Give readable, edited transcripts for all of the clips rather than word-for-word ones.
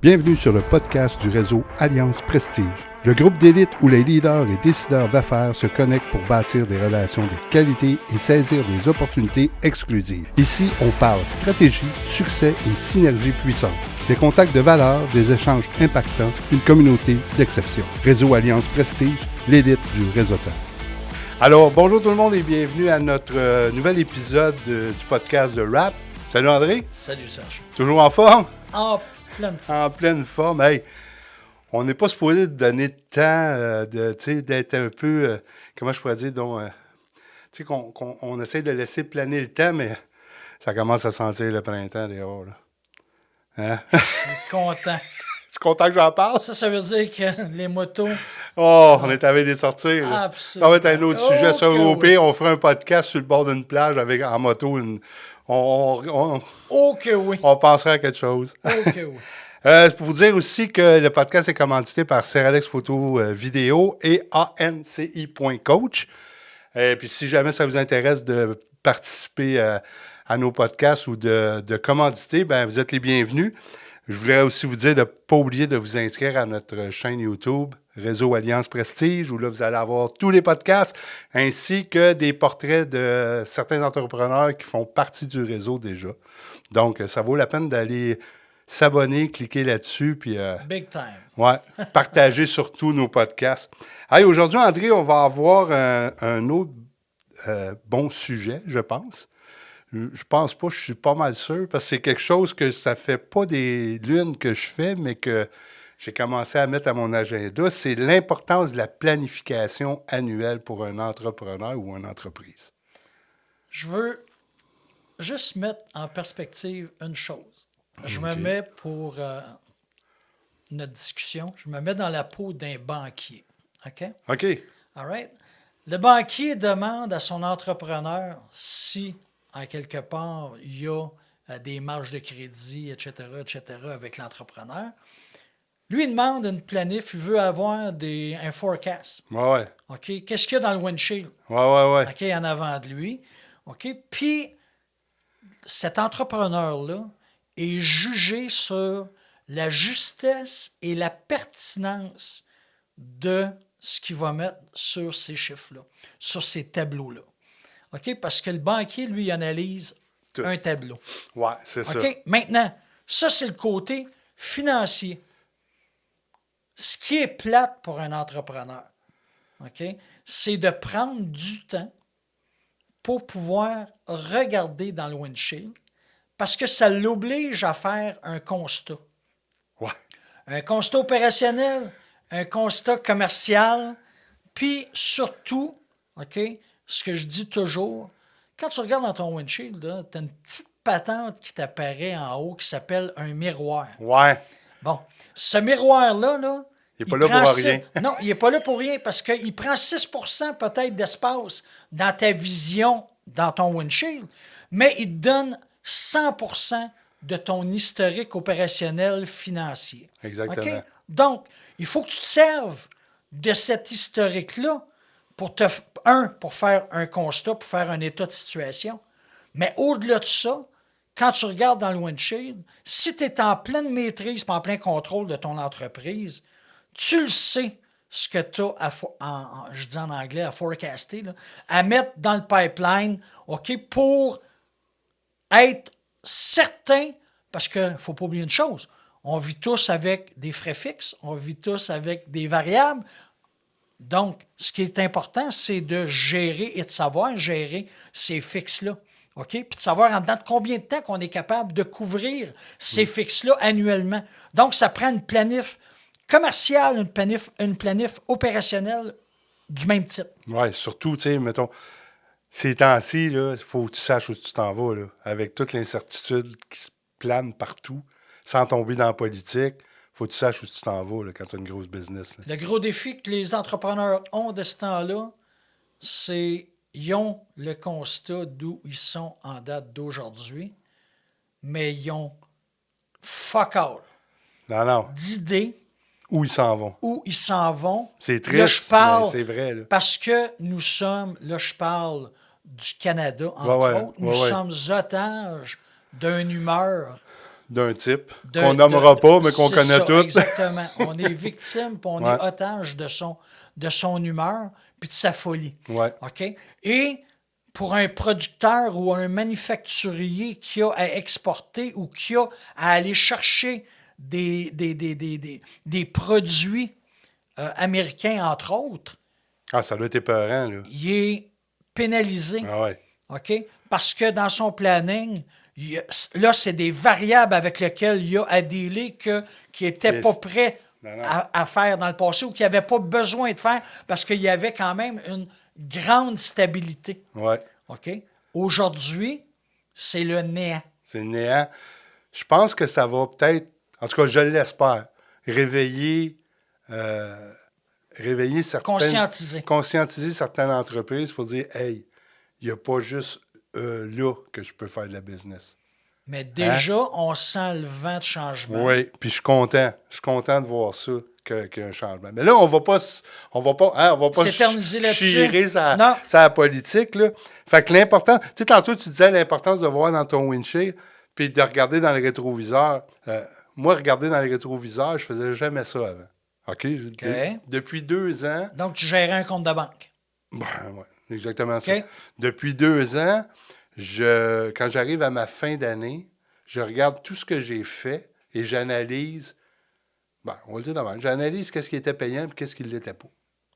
Bienvenue sur le podcast du réseau Alliance Prestige, le groupe d'élite où les leaders et décideurs d'affaires se connectent pour bâtir des relations de qualité et saisir des opportunités exclusives. Ici, on parle stratégie, succès et synergie puissante. Des contacts de valeur, des échanges impactants, une communauté d'exception. Réseau Alliance Prestige, l'élite du réseautage. Alors, bonjour tout le monde et bienvenue à notre nouvel épisode du podcast de Rap. Salut André. Salut Serge. Toujours en forme? En pleine forme. En pleine forme. Hey, on n'est pas supposé donner de temps d'être un peu, comment je pourrais dire, qu'on essaie de laisser planer le temps, mais ça commence à sentir le printemps dehors. Là. Hein? Je suis content. Je suis content que j'en parle. Ça veut dire que les motos... Oh, on est avec les sorties. Absolument. Ça va être un autre sujet sur OP. Oui. On fera un podcast sur le bord d'une plage en moto. Oh que oui. On penserait à quelque chose. Oh que oui. Pour vous dire aussi que le podcast est commandité par Seralex Photo Vidéo et anci.coach. Puis si jamais ça vous intéresse de participer à nos podcasts ou de commanditer, ben vous êtes les bienvenus. Je voudrais aussi vous dire de ne pas oublier de vous inscrire à notre chaîne YouTube Réseau Alliance Prestige, où là, vous allez avoir tous les podcasts, ainsi que des portraits de certains entrepreneurs qui font partie du réseau déjà. Donc, ça vaut la peine d'aller s'abonner, cliquer là-dessus, puis... Big time. Ouais, partager surtout nos podcasts. Hey, aujourd'hui, André, on va avoir un autre bon sujet, je pense. Je pense pas, je suis pas mal sûr, parce que c'est quelque chose que ça fait pas des lunes que je fais, mais que j'ai commencé à mettre à mon agenda. C'est l'importance de la planification annuelle pour un entrepreneur ou une entreprise. Je veux juste mettre en perspective une chose. Je me mets pour notre discussion, je me mets dans la peau d'un banquier. OK? OK. All right? Le banquier demande à son entrepreneur si... à quelque part, il y a des marges de crédit, etc., avec l'entrepreneur. Lui, il demande une planif, il veut avoir un forecast. Ouais. OK? Qu'est-ce qu'il y a dans le windshield? Ouais. OK, en avant de lui. OK? Puis, cet entrepreneur-là est jugé sur la justesse et la pertinence de ce qu'il va mettre sur ces chiffres-là, sur ces tableaux-là. OK? Parce que le banquier, lui, analyse tout. Un tableau. Oui, c'est ça. OK? Maintenant, ça, c'est le côté financier. Ce qui est plate pour un entrepreneur, OK? C'est de prendre du temps pour pouvoir regarder dans le windshield parce que ça l'oblige à faire un constat. Ouais. Un constat opérationnel, un constat commercial, puis surtout, OK? Ce que je dis toujours, quand tu regardes dans ton windshield, tu as une petite patente qui t'apparaît en haut qui s'appelle un miroir. Ouais. Bon, ce miroir-là, il n'est pas là pour rien. Non, il n'est pas là pour rien parce qu'il prend 6% peut-être d'espace dans ta vision, dans ton windshield, mais il te donne 100% de ton historique opérationnel financier. Exactement. Okay? Donc, il faut que tu te serves de cet historique-là pour faire un constat, pour faire un état de situation. Mais au-delà de ça, quand tu regardes dans le windshield, si tu es en pleine maîtrise, en plein contrôle de ton entreprise, tu le sais ce que tu as, je dis en anglais, à forecaster, là, à mettre dans le pipeline, OK, pour être certain, parce qu'il ne faut pas oublier une chose, on vit tous avec des frais fixes, on vit tous avec des variables. Donc, ce qui est important, c'est de gérer et de savoir gérer ces fixes-là. OK? Puis de savoir en dedans de combien de temps qu'on est capable de couvrir ces fixes-là annuellement. Donc, ça prend une planif commerciale, une planif opérationnelle du même type. Oui, surtout, tu sais, mettons, ces temps-ci, il faut que tu saches où tu t'en vas, là, avec toute l'incertitude qui se plane partout, sans tomber dans la politique. Il faut que tu saches où tu t'en vas là, quand tu as une grosse business. Là. Le gros défi que les entrepreneurs ont de ce temps-là, c'est qu'ils ont le constat d'où ils sont en date d'aujourd'hui, mais ils ont fuck all d'idées. Où ils s'en vont. Où ils s'en vont. C'est triste, là, je parle, mais c'est vrai. Là. Parce que nous sommes, là je parle du Canada, entre autres, nous sommes otages d'une humeur d'un type qu'on nommera pas, mais qu'on connaît tous. Exactement. On est victime, puis on Ouais. est otage de son humeur, puis de sa folie. Ouais. OK? Et pour un producteur ou un manufacturier qui a à exporter ou qui a à aller chercher des produits américains, entre autres, Ah, ça doit être épeurant, là. il est pénalisé. Ah ouais. OK? Parce que dans son planning, là, c'est des variables avec lesquelles il y a à dealer qui n'étaient pas prêts Non, non. à faire dans le passé ou qui n'avaient pas besoin de faire parce qu'il y avait quand même une grande stabilité. Ouais. OK? Aujourd'hui, c'est le néant. C'est néant. Je pense que ça va peut-être, en tout cas, je l'espère, réveiller certaines... Conscientiser certaines entreprises pour dire, hey, il n'y a pas juste là que je peux faire de la business. Mais déjà, on sent le vent de changement. Oui, puis je suis content. Je suis content de voir ça, qu'il y a un changement. Mais là, on va pas s'éterniser là-dessus. chirer sa politique, là. Fait que l'important... Tu sais, tantôt, tu disais l'importance de voir dans ton windshield puis de regarder dans le rétroviseur. Moi, regarder dans le rétroviseur, je faisais jamais ça avant. OK? Depuis 2 ans... Donc, tu gérais un compte de banque. Ben, ouais, exactement ça. Depuis 2 ans, quand j'arrive à ma fin d'année, je regarde tout ce que j'ai fait et j'analyse, on va le dire d'abord, j'analyse qu'est-ce qui était payant et qu'est-ce qui ne l'était pas.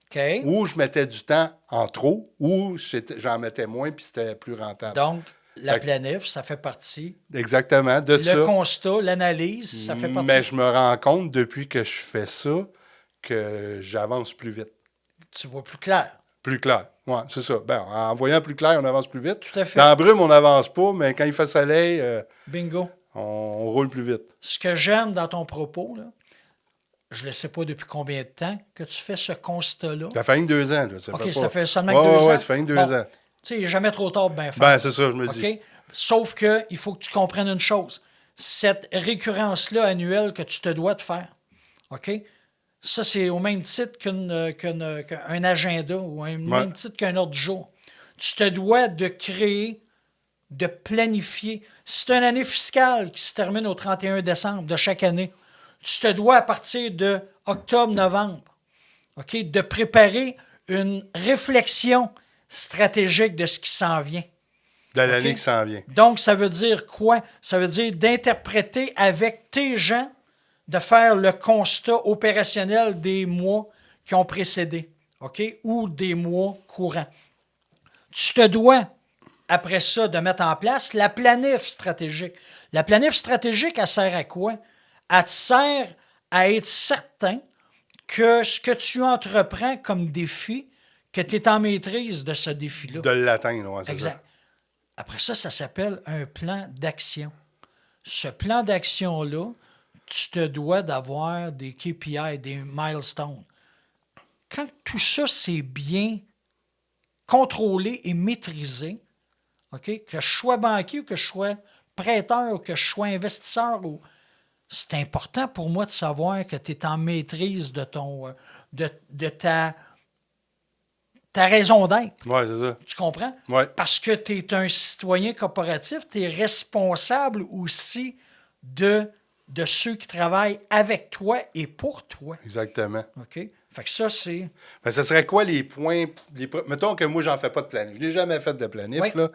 Okay. Ou je mettais du temps en trop, ou j'en mettais moins puis c'était plus rentable. Donc, la planif, ça fait partie. Exactement, de ça. Le constat, l'analyse, ça fait partie. Mais je me rends compte depuis que je fais ça que j'avance plus vite. Tu vois plus clair. Plus clair. Oui, c'est ça. En voyant plus clair, on avance plus vite. Tout à fait. Dans la brume, on n'avance pas, mais quand il fait soleil, bingo. On roule plus vite. Ce que j'aime dans ton propos, là, je ne sais pas depuis combien de temps que tu fais ce constat-là. Ça fait 2 ans. Là, ça fait seulement 2 ans. Oui, ça fait 2 ans. Tu sais, il n'est jamais trop tard de bien faire. C'est ça, je me dis. Sauf qu'il faut que tu comprennes une chose. Cette récurrence-là annuelle que tu te dois de faire, OK? Ça, c'est au même titre qu'un agenda ou au même titre qu'un ordre du jour. Tu te dois de créer, de planifier. C'est une année fiscale qui se termine au 31 décembre de chaque année. Tu te dois, à partir de octobre-novembre, OK, de préparer une réflexion stratégique de ce qui s'en vient. De l'année qui s'en vient. Donc, ça veut dire quoi? Ça veut dire d'interpréter avec tes gens, de faire le constat opérationnel des mois qui ont précédé, OK? Ou des mois courants. Tu te dois, après ça, de mettre en place la planif stratégique. La planif stratégique, elle sert à quoi? Elle te sert à être certain que ce que tu entreprends comme défi, que tu es en maîtrise de ce défi-là. De l'atteindre, oui, c'est exact. ça. Après ça, ça s'appelle un plan d'action. Ce plan d'action-là, tu te dois d'avoir des KPI, des milestones. Quand tout ça, c'est bien contrôlé et maîtrisé, OK, que je sois banquier ou que je sois prêteur ou que je sois investisseur, c'est important pour moi de savoir que tu es en maîtrise de ta raison d'être. Oui, c'est ça. Tu comprends? Oui. Parce que tu es un citoyen corporatif, tu es responsable aussi de ceux qui travaillent avec toi et pour toi. Exactement. OK? Fait que ça, c'est... Ce serait quoi les points... Mettons que moi, j'en fais pas de planif. Je n'ai jamais fait de planif. Oui. Là,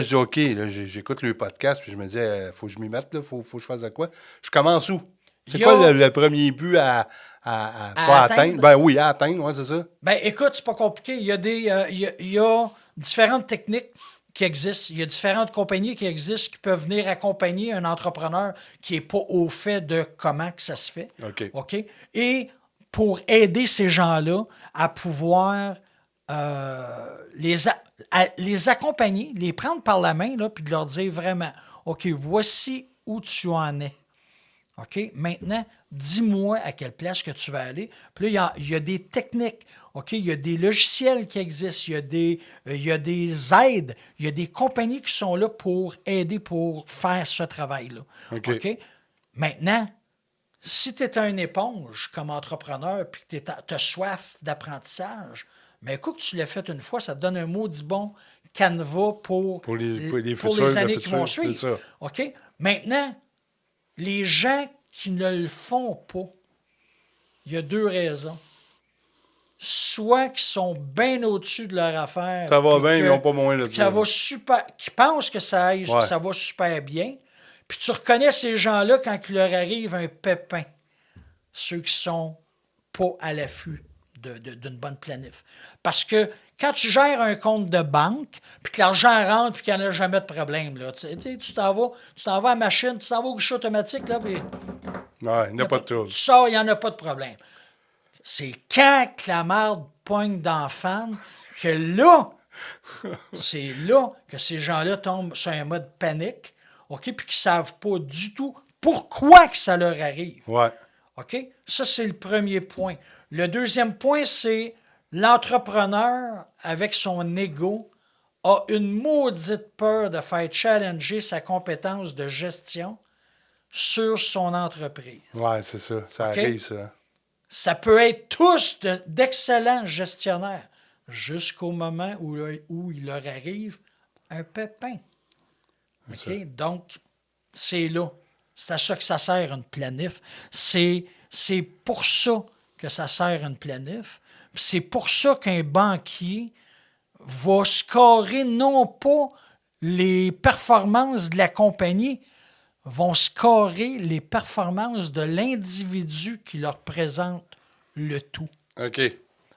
je dis, OK, là, j'écoute le podcast, puis je me dis, faut que je m'y mette, il faut que je fasse de quoi. Je commence où? C'est quoi le premier but à pas atteindre? À atteindre, oui, c'est ça. Écoute, c'est pas compliqué. Il y a différentes techniques qui existent. Il y a différentes compagnies qui existent qui peuvent venir accompagner un entrepreneur qui n'est pas au fait de comment que ça se fait. OK. Et pour aider ces gens-là à pouvoir les accompagner, les prendre par la main, là, puis de leur dire vraiment, OK, voici où tu en es. OK? Maintenant, dis-moi à quelle place que tu vas aller. Puis là, il y a des techniques. OK? Il y a des logiciels qui existent. Il y a des aides. Il y a des compagnies qui sont là pour aider, pour faire ce travail-là. OK? Maintenant, si tu es une éponge comme entrepreneur puis que tu as soif d'apprentissage, mais écoute, tu l'as fait une fois, ça te donne un maudit bon canevas pour les années qui vont suivre. OK? Maintenant, Les gens qui ne le font pas, il y a 2 raisons. Soit qu'ils sont bien au-dessus de leur affaire. Ça va bien, ils n'ont pas moyen de dire. Ça va super, qui pensent que ça va super bien. Puis tu reconnais ces gens-là quand il leur arrive un pépin. Ceux qui sont pas à l'affût d'une bonne planif. Parce que quand tu gères un compte de banque, puis que l'argent rentre, puis qu'il n'y en a jamais de problème, là, tu t'en vas à la machine, tu t'en vas au guichet automatique, là, puis... Ouais, il n'y a pas de trouble. Tu sors, il n'y en a pas de problème. C'est quand que la merde pogne dans la fan que là, c'est là que ces gens-là tombent sur un mode panique, OK, puis qu'ils ne savent pas du tout pourquoi que ça leur arrive. Ouais. OK? Ça, c'est le premier point. Le deuxième point, c'est l'entrepreneur, avec son ego, a une maudite peur de faire challenger sa compétence de gestion sur son entreprise. Ouais, c'est ça. Ça arrive, ça. Ça peut être tous d'excellents gestionnaires jusqu'au moment où il leur arrive un pépin. Okay? Donc, c'est là. C'est à ça que ça sert une planif. C'est pour ça que ça sert une planif. C'est pour ça qu'un banquier va scorer non pas les performances de la compagnie, vont scorer les performances de l'individu qui leur présente le tout. OK.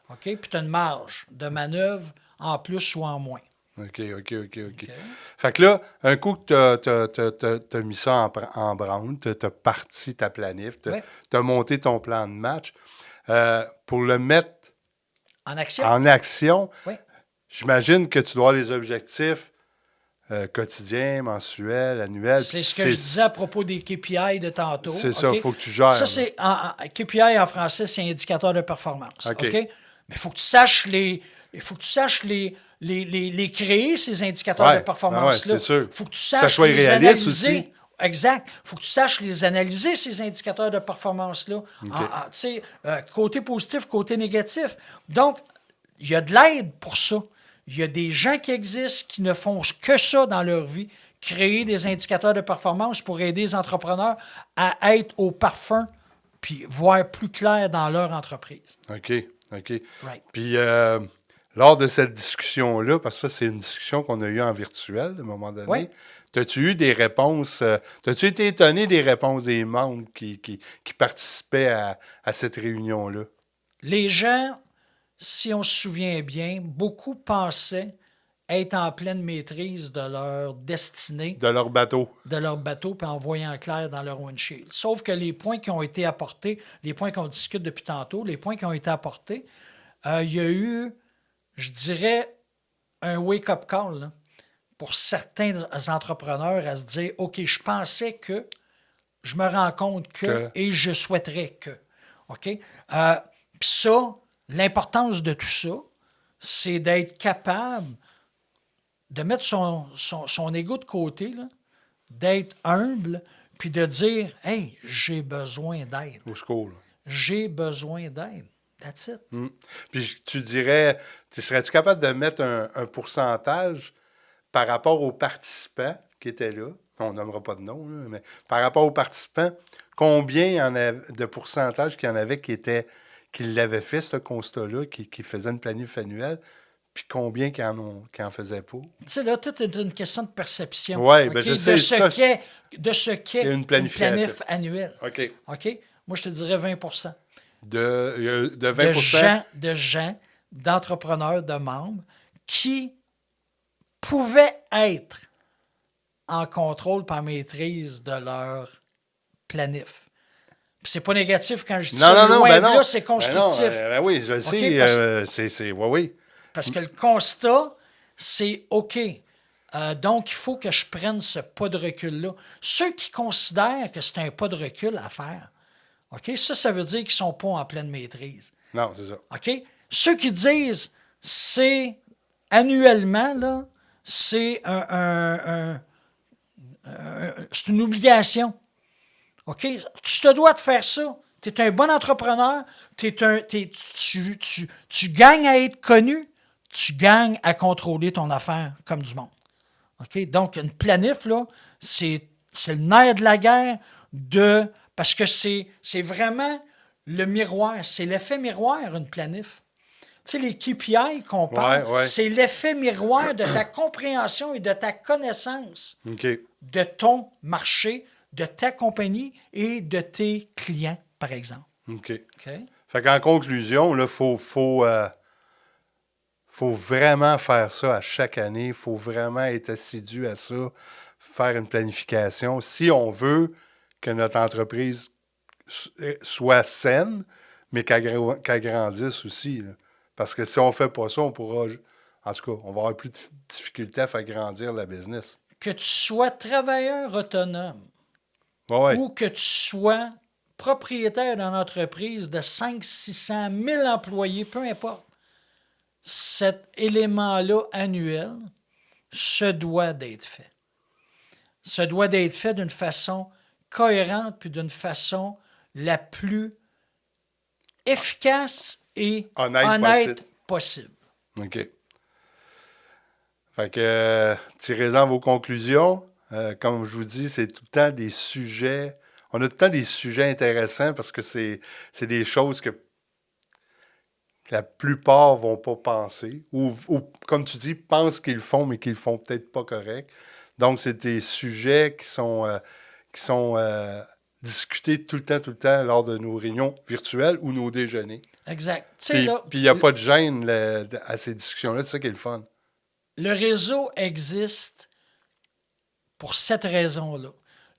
OK? Puis tu as une marge de manœuvre en plus ou en moins. OK. Fait que là, un coup que tu as mis ça en branle, tu as parti ta planif, tu as monté ton plan de match, pour le mettre en action, j'imagine que tu dois avoir les objectifs quotidiens, mensuels, annuels. C'est ce que je disais à propos des KPI de tantôt. C'est ça, il faut que tu gères. Ça, c'est KPI en français, c'est indicateur de performance. OK? Mais il faut que tu saches les créer, ces indicateurs de performance-là. C'est sûr. Il faut que tu saches les analyser. Aussi. Exact. Il faut que tu saches les analyser, ces indicateurs de performance-là. Côté positif, côté négatif. Donc, il y a de l'aide pour ça. Il y a des gens qui existent qui ne font que ça dans leur vie, créer des indicateurs de performance pour aider les entrepreneurs à être au parfum puis voir plus clair dans leur entreprise. OK. Right. Puis, lors de cette discussion-là, parce que ça, c'est une discussion qu'on a eue en virtuel à un moment donné, as-tu eu des réponses, as-tu été étonné des réponses des membres qui participaient à cette réunion-là? Les gens, si on se souvient bien, beaucoup pensaient être en pleine maîtrise de leur destinée. De leur bateau. Puis en voyant clair dans leur windshield. Sauf que les points qui ont été apportés, les points qu'on discute depuis tantôt, les points qui ont été apportés, il y a eu, je dirais, un wake-up call là, pour certains entrepreneurs à se dire « OK, je pensais que, je me rends compte que, et je souhaiterais que. » OK? Puis ça, l'importance de tout ça, c'est d'être capable de mettre son ego de côté, là, d'être humble, puis de dire « Hey, j'ai besoin d'aide. » Au secours. J'ai besoin d'aide. That's it. Puis tu dirais, serais-tu capable de mettre un pourcentage par rapport aux participants qui étaient là? On nommera pas de nom, là, mais par rapport aux participants, combien il y en avait de pourcentage qu'il y en avait qui l'avaient fait, ce constat-là, qui faisaient une planif annuelle, puis combien qui en faisaient pas? Tu sais, là, tout est une question de perception. Oui, bien je sais. De ce qu'est une planif annuelle. OK. Moi, je te dirais 20%. De 20%? De gens, d'entrepreneurs, de membres, qui pouvaient être en contrôle par maîtrise de leur planif. Puis c'est pas négatif quand je dis ça. Là, c'est constructif. Oui, je le sais. Oui. Parce que le constat, c'est OK. Donc, il faut que je prenne ce pas de recul-là. Ceux qui considèrent que c'est un pas de recul à faire, OK, ça veut dire qu'ils ne sont pas en pleine maîtrise. Non, c'est ça. OK? Ceux qui disent c'est annuellement, là, c'est c'est une obligation. OK? Tu te dois de faire ça. Tu es un bon entrepreneur, tu gagnes à être connu, tu gagnes à contrôler ton affaire comme du monde. OK? Donc, une planif, là, c'est le nerf de la guerre Parce que c'est vraiment le miroir, c'est l'effet miroir, une planif. Tu sais, les KPI qu'on parle, c'est l'effet miroir de ta compréhension et de ta connaissance de ton marché, de ta compagnie et de tes clients, par exemple. OK. Fait qu'en conclusion, il faut vraiment faire ça à chaque année. Il faut vraiment être assidu à ça, faire une planification. Si on veut que notre entreprise soit saine, mais qu'elle grandisse aussi. Là. Parce que si on ne fait pas ça, on pourra... En tout cas, on va avoir plus de difficultés à faire grandir la business. Que tu sois travailleur autonome Ouais. ou que tu sois propriétaire d'une entreprise de 500-600 000 employés, peu importe, cet élément-là annuel se doit d'être fait. Se doit d'être fait d'une façon cohérente puis d'une façon la plus efficace et honnête possible. OK. Fait que, tirez-en vos conclusions. Comme je vous dis, c'est tout le temps des sujets... On a tout le temps des sujets intéressants parce que c'est des choses que la plupart vont pas penser. Ou comme tu dis, pensent qu'ils le font, mais qu'ils le font peut-être pas correct. Donc, c'est des sujets qui sont discutés tout le temps lors de nos réunions virtuelles ou nos déjeuners. Exact. Puis il n'y a pas de gêne à ces discussions-là. C'est ça qui est le fun. Le réseau existe pour cette raison-là.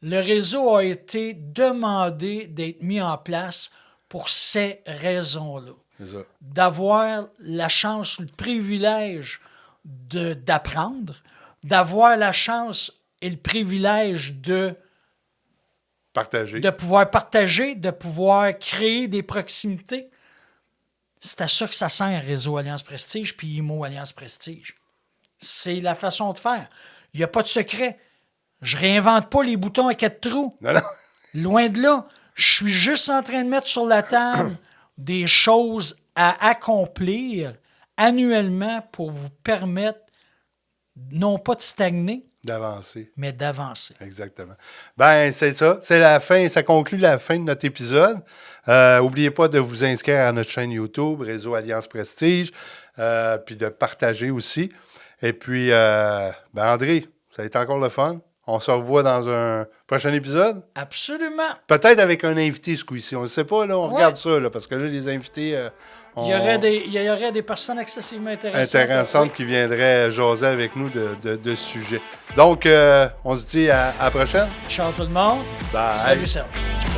Le réseau a été demandé d'être mis en place pour ces raisons-là. C'est ça. D'avoir la chance, le privilège d'apprendre, d'avoir la chance et le privilège de pouvoir partager, de pouvoir créer des proximités. C'est à ça que ça sert Réseau Alliance Prestige puis IMO Alliance Prestige. C'est la façon de faire. Il n'y a pas de secret. Je réinvente pas les boutons à 4 trous. Non. Loin de là. Je suis juste en train de mettre sur la table des choses à accomplir annuellement pour vous permettre non pas de stagner, d'avancer. Mais d'avancer. Exactement. Ben, c'est ça. C'est la fin. Ça conclut la fin de notre épisode. N'oubliez pas de vous inscrire à notre chaîne YouTube, Réseau Alliance Prestige, puis de partager aussi. Et puis, André, ça a été encore le fun. On se revoit dans un prochain épisode. Absolument. Peut-être avec un invité ce coup-ci. On ne sait pas, là, on regarde ça, là, parce que là, les invités... Il y aurait des personnes excessivement intéressantes qui viendraient jaser avec nous de ce sujet. Donc, on se dit à la prochaine. Ciao tout le monde. Bye. Salut Serge.